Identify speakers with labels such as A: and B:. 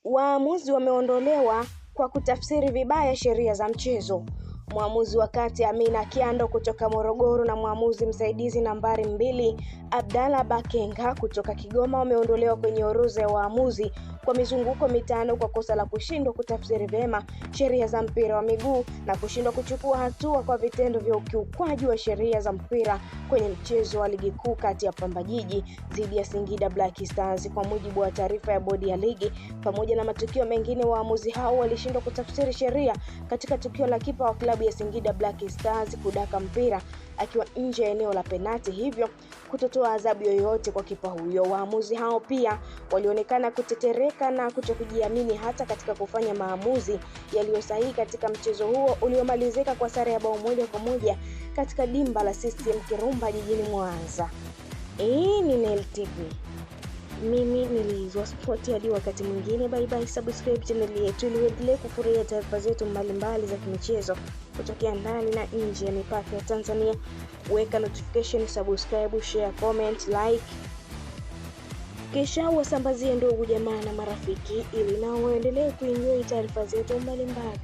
A: Waamuzi wameondolewa kwa kutafsiri vibaya sheria za mchezo. Mwamuzi wa kati Amina Kiando kutoka Morogoro na mwamuzi msaidizi nambari 2 Abdalla Bakenga kutoka Kigoma wameondolewa kwenye orodha ya waamuzi kwa mizunguko mitano kwa kosa la kushindwa kutafsiri vyema sheria za mpira wa miguu na kushindwa kuchukua hatua kwa vitendo vya ukiukwaji wa sheria za mpira kwenye mchezo wa ligi kuu kati ya Pamba Jiji dhidi ya Singida Black Stars. Kwa mujibu wa taarifa ya bodi ya ligi, pamoja na matukio mengine, waamuzi hao walishindwa kutafsiri sheria katika tukio la kipa wa klabu ya Singida Black Stars kudaka mpira akiwa nje ya eneo la penalti, hivyo kutotoa adhabu yoyote kwa kipa huyo. Waamuzi hao pia walionekana kutetereka na kutokujiamini hata katika kufanya maamuzi yaliyo sahihi katika mchezo huo uliomalizika kwa sare ya bao 1-1 katika dimba la CCM Kirumba jijini Mwanza. Hii ni Nel TV. Mimi nilizwa Sport. Hadi wakati mwingine, bye bye. Subscribe channel yetu ili uendelee kufurahia taarifa zetu mbalimbali za kimichezo kutokea ndani na nje ya mipaka ya Tanzania. Weka notification, subscribe, share, comment, like, kisha wasambazie ndugu jamaa na marafiki ili nao waendelee kuenjoy taarifa zetu mbalimbali.